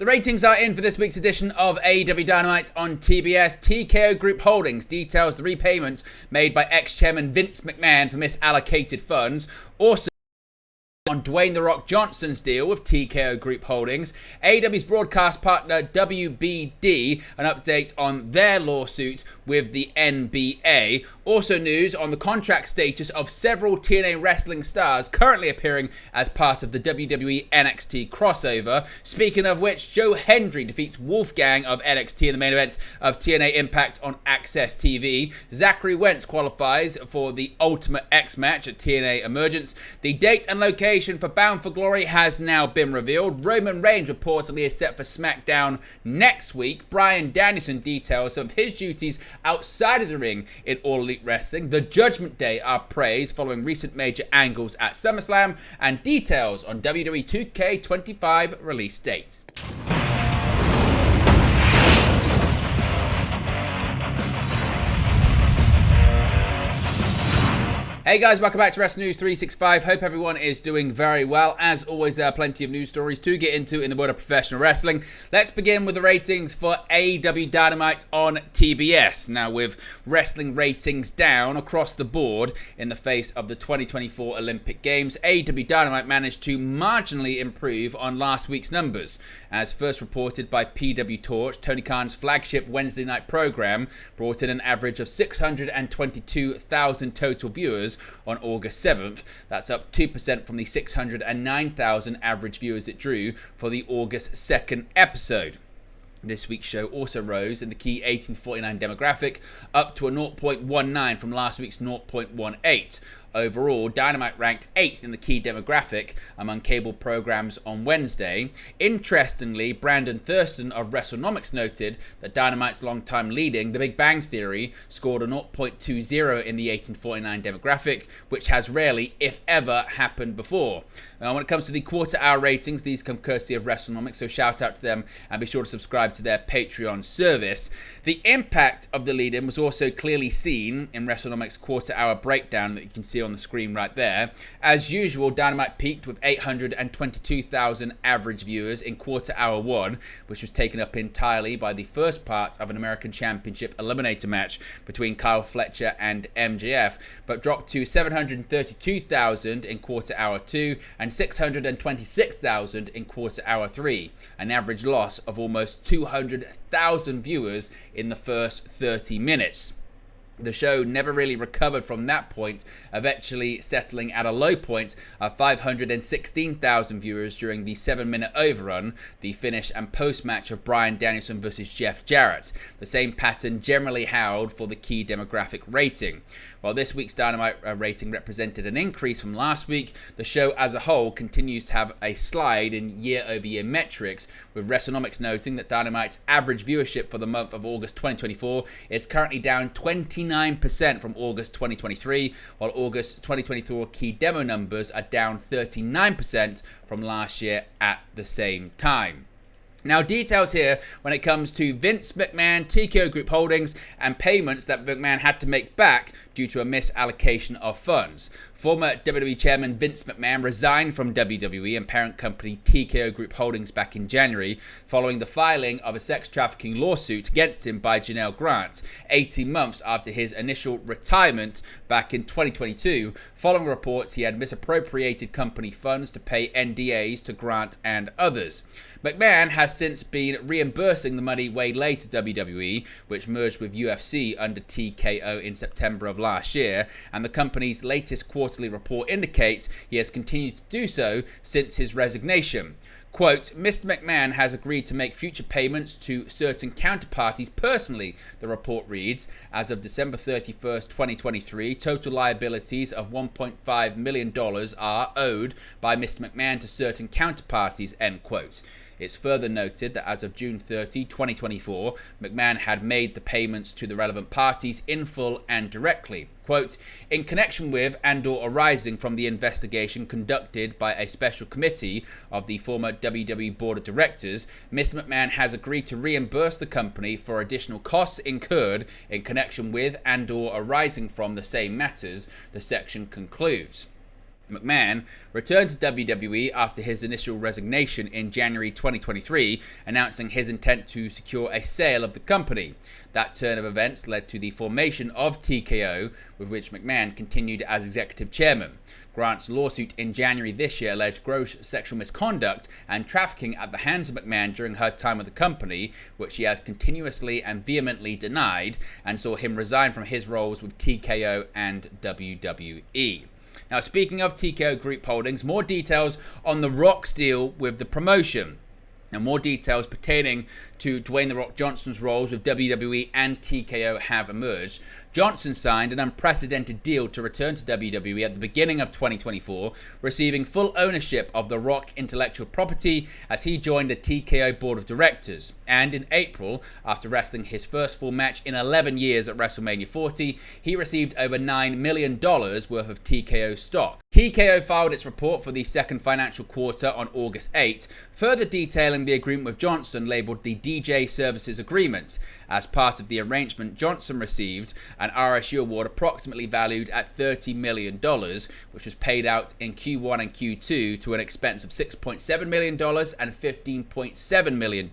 The ratings are in for this week's edition of AEW Dynamite on TBS. TKO Group Holdings details the repayments made by ex-chairman Vince McMahon for misallocated funds. Also, on Dwayne "The Rock" Johnson's deal with TKO Group Holdings, AEW's broadcast partner WBD, an update on their lawsuit with the NBA. Also news on the contract status of several TNA wrestling stars currently appearing as part of the WWE NXT crossover. Speaking of which, Joe Hendry defeats Wolfgang of NXT in the main event of TNA Impact on Access TV. Zachary Wentz qualifies for the Ultimate X match at TNA Emergence. The date and location for Bound for Glory has now been revealed. Roman Reigns reportedly is set for SmackDown next week. Bryan Danielson details some of his duties outside of the ring in All Elite Wrestling. The Judgment Day are praised following recent major angles at SummerSlam, and details on WWE 2K25 release date. Hey guys, welcome back to Wrestling News 365. Hope everyone is doing very well. As always, there are plenty of news stories to get into in the world of professional wrestling. Let's begin with the ratings for AEW Dynamite on TBS. Now, with wrestling ratings down across the board in the face of the 2024 Olympic Games, AEW Dynamite managed to marginally improve on last week's numbers. As first reported by PW Torch, Tony Khan's flagship Wednesday night program brought in an average of 622,000 total viewers on August 7th. That's up 2% from the 609,000 average viewers it drew for the August 2nd episode. This week's show also rose in the key 18-49 demographic, up to a 0.19 from last week's 0.18. Overall, Dynamite ranked 8th in the key demographic among cable programs on Wednesday. Interestingly, Brandon Thurston of WrestleNomics noted that Dynamite's longtime leading, The Big Bang Theory, scored a 0.20 in the 18-49 demographic, which has rarely, if ever, happened before. Now, when it comes to the quarter-hour ratings, these come courtesy of WrestleNomics, so shout out to them and be sure to subscribe to their Patreon service. The impact of the lead-in was also clearly seen in WrestleNomics' quarter-hour breakdown that you can see on the screen right there. As usual, Dynamite peaked with 822,000 average viewers in quarter hour 1, which was taken up entirely by the first part of an American Championship Eliminator match between Kyle Fletcher and MJF, but dropped to 732,000 in quarter hour 2 and 626,000 in quarter hour 3, an average loss of almost 200,000 viewers in the first 30 minutes. The show never really recovered from that point, eventually settling at a low point of 516,000 viewers during the 7-minute overrun, the finish and post-match of Bryan Danielson versus Jeff Jarrett. The same pattern generally held for the key demographic rating. While this week's Dynamite rating represented an increase from last week, the show as a whole continues to have a slide in year-over-year metrics, with WrestleNomics noting that Dynamite's average viewership for the month of August 2024 is currently down 29% from August 2023, while August 2024 key demo numbers are down 39% from last year at the same time. Now, details here when it comes to Vince McMahon, TKO Group Holdings, and payments that McMahon had to make back due to a misallocation of funds. Former WWE Chairman Vince McMahon resigned from WWE and parent company TKO Group Holdings back in January, following the filing of a sex trafficking lawsuit against him by Janelle Grant, 18 months after his initial retirement back in 2022, following reports he had misappropriated company funds to pay NDAs to Grant and others. McMahon has since been reimbursing the money waylaid to WWE, which merged with UFC under TKO in September of last year, and the company's latest quarterly report indicates he has continued to do so since his resignation. Quote, Mr. McMahon has agreed to make future payments to certain counterparties personally, the report reads. As of December 31st, 2023, total liabilities of $1.5 million are owed by Mr. McMahon to certain counterparties, end quote. It's further noted that as of June 30, 2024, McMahon had made the payments to the relevant parties in full and directly. Quote, in connection with and/or arising from the investigation conducted by a special committee of the former WWE Board of Directors, Mr. McMahon has agreed to reimburse the company for additional costs incurred in connection with and/or arising from the same matters, the section concludes. McMahon returned to WWE after his initial resignation in January 2023, announcing his intent to secure a sale of the company. That turn of events led to the formation of TKO, with which McMahon continued as executive chairman. Grant's lawsuit in January this year alleged gross sexual misconduct and trafficking at the hands of McMahon during her time with the company, which she has continuously and vehemently denied, and saw him resign from his roles with TKO and WWE. Now, speaking of TKO Group Holdings, more details on the Rock's deal with the promotion, and more details pertaining to Dwayne "The Rock" Johnson's roles with WWE and TKO have emerged. Johnson signed an unprecedented deal to return to WWE at the beginning of 2024, receiving full ownership of The Rock intellectual property as he joined the TKO board of directors. And in April, after wrestling his first full match in 11 years at WrestleMania 40, he received over $9 million worth of TKO stock. TKO filed its report for the second financial quarter on August 8, further detailing the agreement with Johnson labeled the DJ Services Agreement. As part of the arrangement, Johnson received an RSU award approximately valued at $30 million, which was paid out in Q1 and Q2 to an expense of $6.7 million and $15.7 million.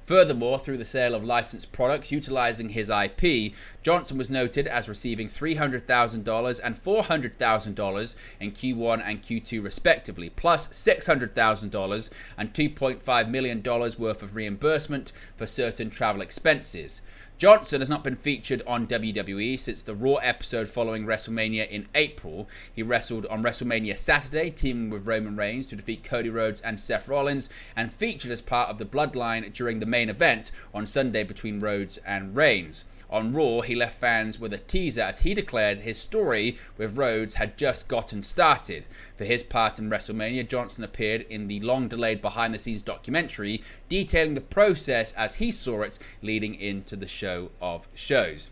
Furthermore, through the sale of licensed products utilizing his IP, Johnson was noted as receiving $300,000 and $400,000 in Q1 and Q2 respectively, plus $600,000 and $2.5 million worth of reimbursement for certain travel expenses. Johnson has not been featured on WWE since the Raw episode following WrestleMania in April. He wrestled on WrestleMania Saturday, teaming with Roman Reigns to defeat Cody Rhodes and Seth Rollins, and featured as part of the Bloodline during the main event on Sunday between Rhodes and Reigns. On Raw, he left fans with a teaser as he declared his story with Rhodes had just gotten started. For his part in WrestleMania, Johnson appeared in the long-delayed behind-the-scenes documentary detailing the process as he saw it leading into the show of shows.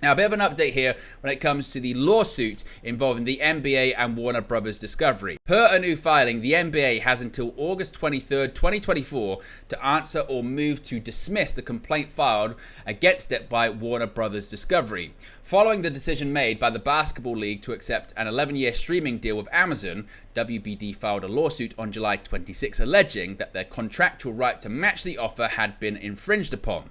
Now, a bit of an update here when it comes to the lawsuit involving the NBA and Warner Brothers Discovery. Per a new filing, the NBA has until August 23, 2024 to answer or move to dismiss the complaint filed against it by Warner Brothers Discovery. Following the decision made by the Basketball League to accept an 11-year streaming deal with Amazon, WBD filed a lawsuit on July 26 alleging that their contractual right to match the offer had been infringed upon.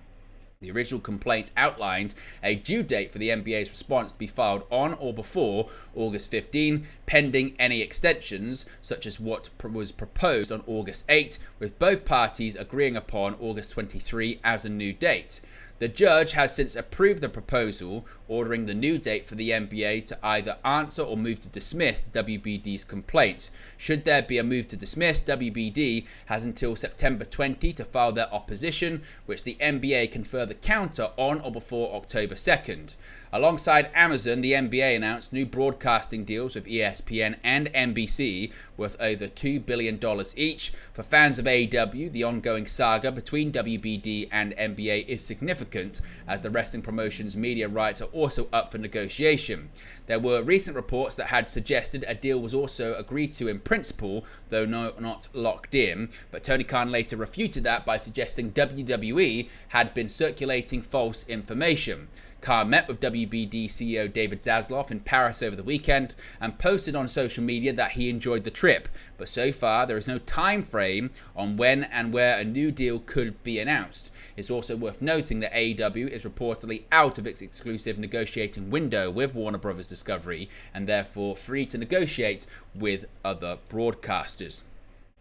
The original complaint outlined a due date for the NBA's response to be filed on or before August 15, pending any extensions, such as what was proposed on August 8, with both parties agreeing upon August 23 as a new date. The judge has since approved the proposal, ordering the new date for the NBA to either answer or move to dismiss WBD's complaint. Should there be a move to dismiss, WBD has until September 20 to file their opposition, which the NBA can further counter on or before October 2nd. Alongside Amazon, the NBA announced new broadcasting deals with ESPN and NBC worth over $2 billion each. For fans of AEW, the ongoing saga between WBD and NBA is significant, as the wrestling promotion's media rights are also up for negotiation. There were recent reports that had suggested a deal was also agreed to in principle, though not locked in, but Tony Khan later refuted that by suggesting WWE had been circulating false information. Khan met with WBD CEO David Zaslav in Paris over the weekend and posted on social media that he enjoyed the trip, but so far there is no time frame on when and where a new deal could be announced. It's also worth noting that AEW is reportedly out of its exclusive negotiating window with Warner Brothers Discovery and therefore free to negotiate with other broadcasters.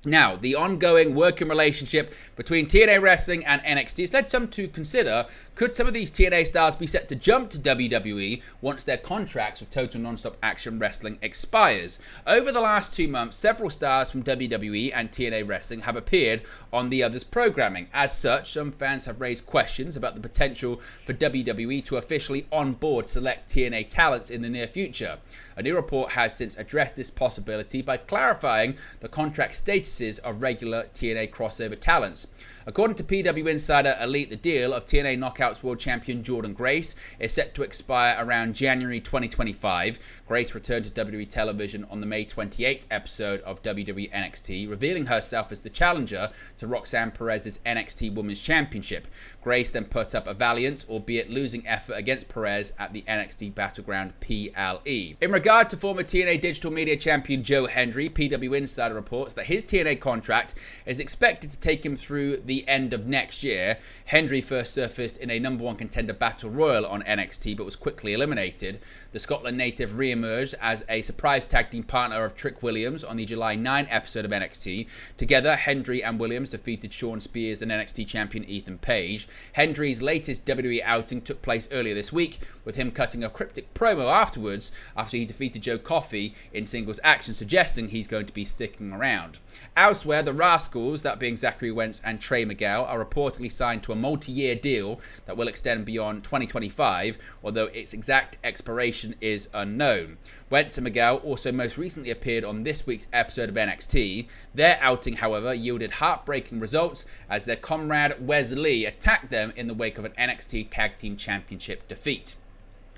Now, the ongoing working relationship between TNA Wrestling and NXT has led some to consider, could some of these TNA stars be set to jump to WWE once their contracts with Total Nonstop Action Wrestling expires? Over the last 2 months, several stars from WWE and TNA Wrestling have appeared on the others' programming. As such, some fans have raised questions about the potential for WWE to officially onboard select TNA talents in the near future. A new report has since addressed this possibility by clarifying the contract status faces of regular TNA crossover talents. According to PW Insider Elite, the deal of TNA Knockouts World Champion Jordynne Grace is set to expire around January 2025. Grace returned to WWE television on the May 28 episode of WWE NXT, revealing herself as the challenger to Roxanne Perez's NXT Women's Championship. Grace then put up a valiant, albeit losing effort against Perez at the NXT Battleground PLE. In regard to former TNA Digital Media Champion Joe Hendry, PW Insider reports that his TNA contract is expected to take him through the end of next year. Hendry first surfaced in a number one contender battle royal on NXT but was quickly eliminated. The Scotland native re-emerged as a surprise tag team partner of Trick Williams on the July 9 episode of NXT. Together, Hendry and Williams defeated Shawn Spears and NXT champion Ethan Page. Hendry's latest WWE outing took place earlier this week, with him cutting a cryptic promo afterwards after he defeated Joe Coffey in singles action, suggesting he's going to be sticking around. Elsewhere, the Rascals, that being Zachary Wentz and Trey Miguel, are reportedly signed to a multi-year deal that will extend beyond 2025, although its exact expiration is unknown. Wentz and Miguel also most recently appeared on this week's episode of NXT. Their outing, however, yielded heartbreaking results as their comrade Wes Lee attacked them in the wake of an NXT Tag Team Championship defeat.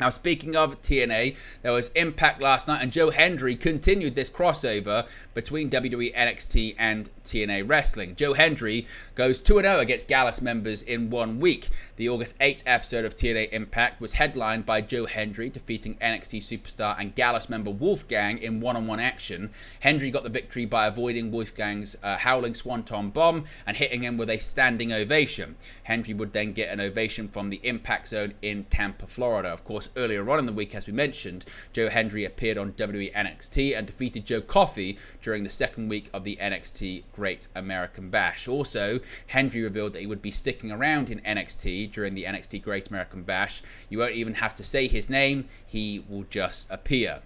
Now, speaking of TNA, there was Impact last night, and Joe Hendry continued this crossover between WWE NXT and TNA Wrestling. Joe Hendry goes 2-0 against Gallus members in 1 week. The August 8th episode of TNA Impact was headlined by Joe Hendry defeating NXT superstar and Gallus member Wolfgang in one-on-one action. Hendry got the victory by avoiding Wolfgang's howling swanton bomb and hitting him with a standing ovation. Hendry would then get an ovation from the Impact Zone in Tampa, Florida. Of course, earlier on in the week, as we mentioned, Joe Hendry appeared on WWE NXT and defeated Joe Coffey during the second week of the NXT Great American Bash. Also, Hendry revealed that he would be sticking around in NXT during the NXT Great American Bash. You won't even have to say his name, he will just appear.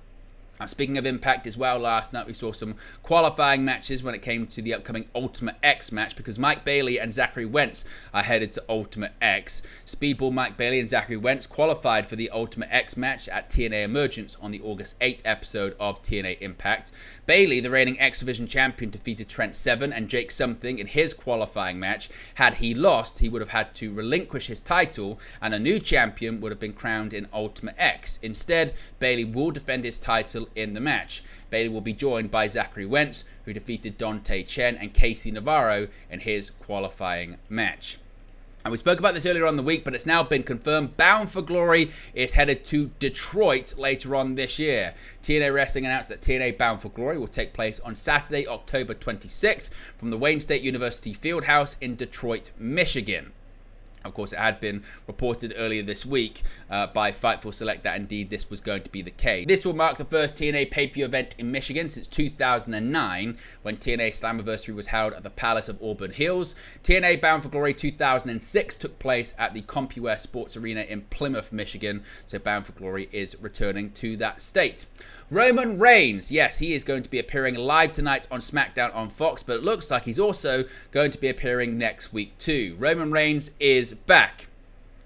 Now, speaking of Impact as well, last night we saw some qualifying matches when it came to the upcoming Ultimate X match, because Mike Bailey and Zachary Wentz are headed to Ultimate X. Speedball Mike Bailey and Zachary Wentz qualified for the Ultimate X match at TNA Emergence on the August 8th episode of TNA Impact. Bailey, the reigning X Division champion, defeated Trent Seven and Jake Something in his qualifying match. Had he lost, he would have had to relinquish his title, and a new champion would have been crowned in Ultimate X. Instead, Bailey will defend his title in the match. Bailey will be joined by Zachary Wentz, who defeated Dante Chen and Casey Navarro in his qualifying match. And we spoke about this earlier on in the week, but it's now been confirmed. Bound for Glory is headed to Detroit later on this year. TNA Wrestling announced that TNA Bound for Glory will take place on Saturday, October 26th from the Wayne State University Fieldhouse in Detroit, Michigan. Of course, it had been reported earlier this week by Fightful Select that indeed this was going to be the case. This will mark the first TNA pay-per-view event in Michigan since 2009, when TNA Slammiversary was held at the Palace of Auburn Hills. TNA Bound for Glory 2006 took place at the CompuWare Sports Arena in Plymouth, Michigan, so Bound for Glory is returning to that state. Roman Reigns, yes, he is going to be appearing live tonight on SmackDown on Fox, but it looks like he's also going to be appearing next week too. Roman Reigns is back.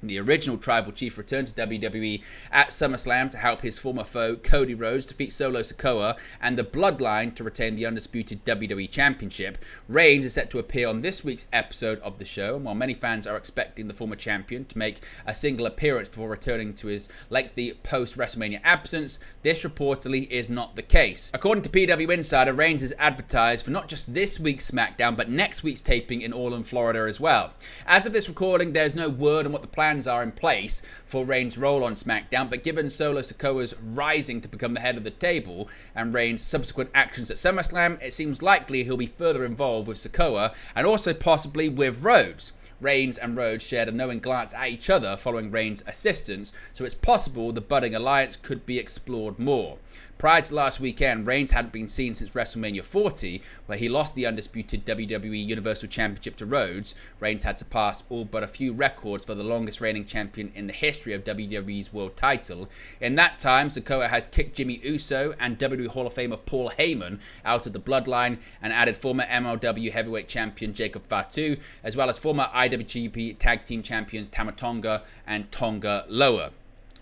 The original Tribal Chief returned to WWE at SummerSlam to help his former foe Cody Rhodes defeat Solo Sikoa and the Bloodline to retain the undisputed WWE Championship. Reigns is set to appear on this week's episode of the show, and while many fans are expecting the former champion to make a single appearance before returning to his lengthy post-WrestleMania absence, this reportedly is not the case. According to PW Insider, Reigns is advertised for not just this week's SmackDown, but next week's taping in Orland, Florida as well. As of this recording, there's no word on what the plans are in place for Reigns' role on SmackDown, but given Solo Sikoa's rising to become the head of the table and Reigns' subsequent actions at SummerSlam, it seems likely he'll be further involved with Sikoa and also possibly with Rhodes. Reigns and Rhodes shared a knowing glance at each other following Reigns' assistance, so it's possible the budding alliance could be explored more. Prior to last weekend, Reigns hadn't been seen since WrestleMania 40, where he lost the undisputed WWE Universal Championship to Rhodes. Reigns had surpassed all but a few records for the longest reigning champion in the history of WWE's world title. In that time, Sikoa has kicked Jimmy Uso and WWE Hall of Famer Paul Heyman out of the Bloodline and added former MLW Heavyweight Champion Jacob Fatu, as well as former IWGP Tag Team Champions Tama Tonga and Tonga Loa.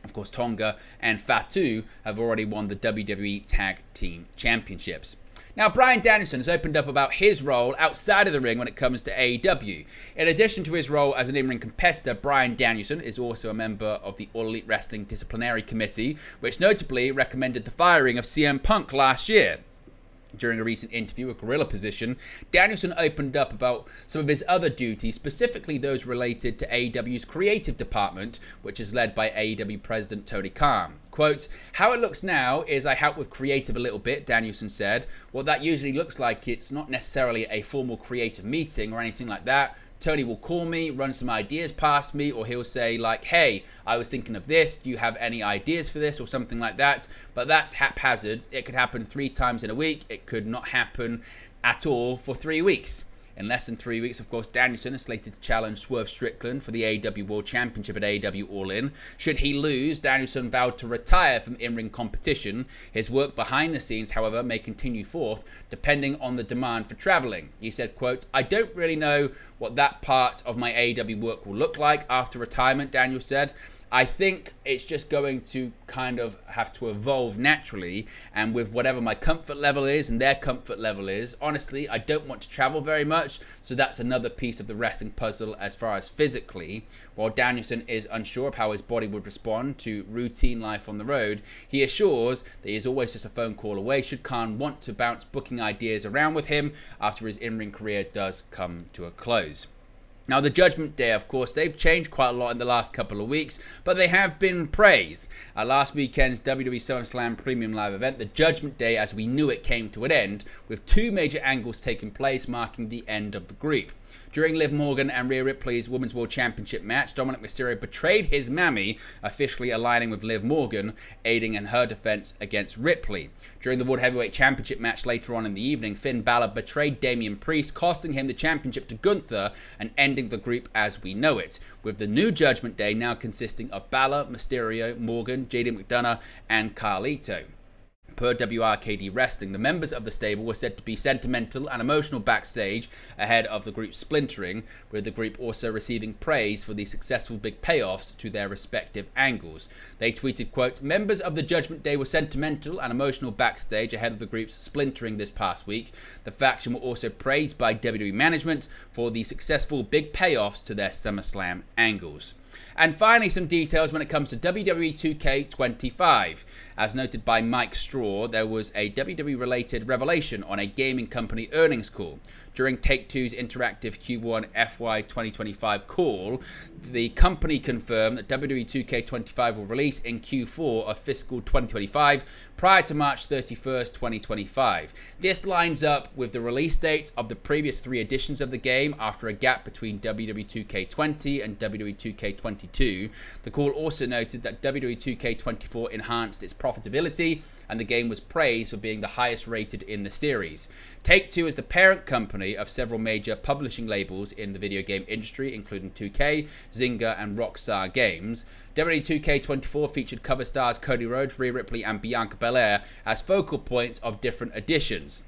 Of course, Tonga and Fatu have already won the WWE Tag Team Championships. Now, Bryan Danielson has opened up about his role outside of the ring when it comes to AEW. In addition to his role as an in-ring competitor, Bryan Danielson is also a member of the All Elite Wrestling Disciplinary Committee, which notably recommended the firing of CM Punk last year. During a recent interview with Gorilla Position, Danielson opened up about some of his other duties, specifically those related to AEW's creative department, which is led by AEW President Tony Khan. Quote, "How it looks now is I help with creative a little bit," Danielson said. "What that usually looks like, it's not necessarily a formal creative meeting or anything like that. Tony will call me, run some ideas past me, or he'll say like, hey, I was thinking of this, do you have any ideas for this, or something like that. But that's haphazard. It could happen 3 times in a week. It could not happen at all for 3 weeks. In less than 3 weeks, of course, Danielson is slated to challenge Swerve Strickland for the AEW World Championship at AEW All In. Should he lose, Danielson vowed to retire from in-ring competition. His work behind the scenes, however, may continue forth, depending on the demand for traveling. He said, quote, "I don't really know what that part of my AEW work will look like after retirement," Daniel said. "I think it's just going to kind of have to evolve naturally, and with whatever my comfort level is and their comfort level is. Honestly, I don't want to travel very much, so that's another piece of the wrestling puzzle as far as physically." While Danielson is unsure of how his body would respond to routine life on the road, he assures that he is always just a phone call away should Khan want to bounce booking ideas around with him after his in-ring career does come to a close. Now, the Judgment Day, of course, they've changed quite a lot in the last couple of weeks, but they have been praised. At last weekend's WWE SummerSlam Premium Live event, the Judgment Day, as we knew it, came to an end, with 2 major angles taking place, marking the end of the group. During Liv Morgan and Rhea Ripley's Women's World Championship match, Dominic Mysterio betrayed his mammy, officially aligning with Liv Morgan, aiding in her defense against Ripley. During the World Heavyweight Championship match later on in the evening, Finn Balor betrayed Damian Priest, costing him the championship to Gunther and ending the group as we know it, with the new Judgment Day now consisting of Balor, Mysterio, Morgan, JD McDonough, and Carlito. Per WRKD Wrestling, the members of the stable were said to be sentimental and emotional backstage ahead of the group splintering, with the group also receiving praise for the successful big payoffs to their respective angles. They tweeted, quote, "Members of the Judgment Day were sentimental and emotional backstage ahead of the group's splintering this past week. The faction were also praised by WWE management for the successful big payoffs to their SummerSlam angles." And finally, some details when it comes to WWE 2K25. As noted by Mike Straw, there was a WWE-related revelation on a gaming company earnings call. During Take-Two's interactive Q1 FY 2025 call, the company confirmed that WWE 2K25 will release in Q4 of fiscal 2025 prior to March 31st, 2025. This lines up with the release dates of the previous 3 editions of the game after a gap between WWE 2K20 and WWE 2K22. The call also noted that WWE 2K24 enhanced its profitability and the game was praised for being the highest rated in the series. Take-Two is the parent company of several major publishing labels in the video game industry, including 2K, Zynga, and Rockstar Games. WWE 2K24 featured cover stars Cody Rhodes, Rhea Ripley, and Bianca Belair as focal points of different editions.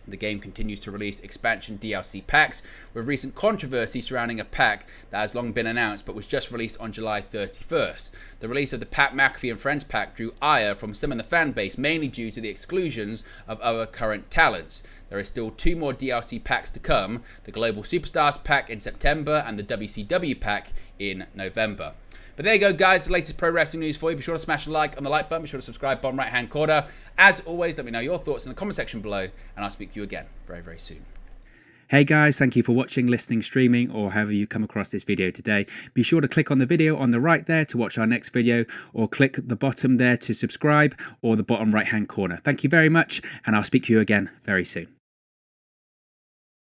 The game continues to release expansion DLC packs, with recent controversy surrounding a pack that has long been announced but was just released on July 31st. The release of the Pat McAfee and Friends pack drew ire from some in the fan base, mainly due to the exclusions of other current talents. There is still 2 more DLC packs to come, the Global Superstars pack in September and the WCW pack in November. But there you go, guys, the latest pro wrestling news for you. Be sure to smash a like on the like button. Be sure to subscribe, bottom right-hand corner. As always, let me know your thoughts in the comment section below, and I'll speak to you again very, very soon. Hey guys, thank you for watching, listening, streaming, or however you come across this video today. Be sure to click on the video on the right there to watch our next video, or click the bottom there to subscribe, or the bottom right-hand corner. Thank you very much, and I'll speak to you again very soon.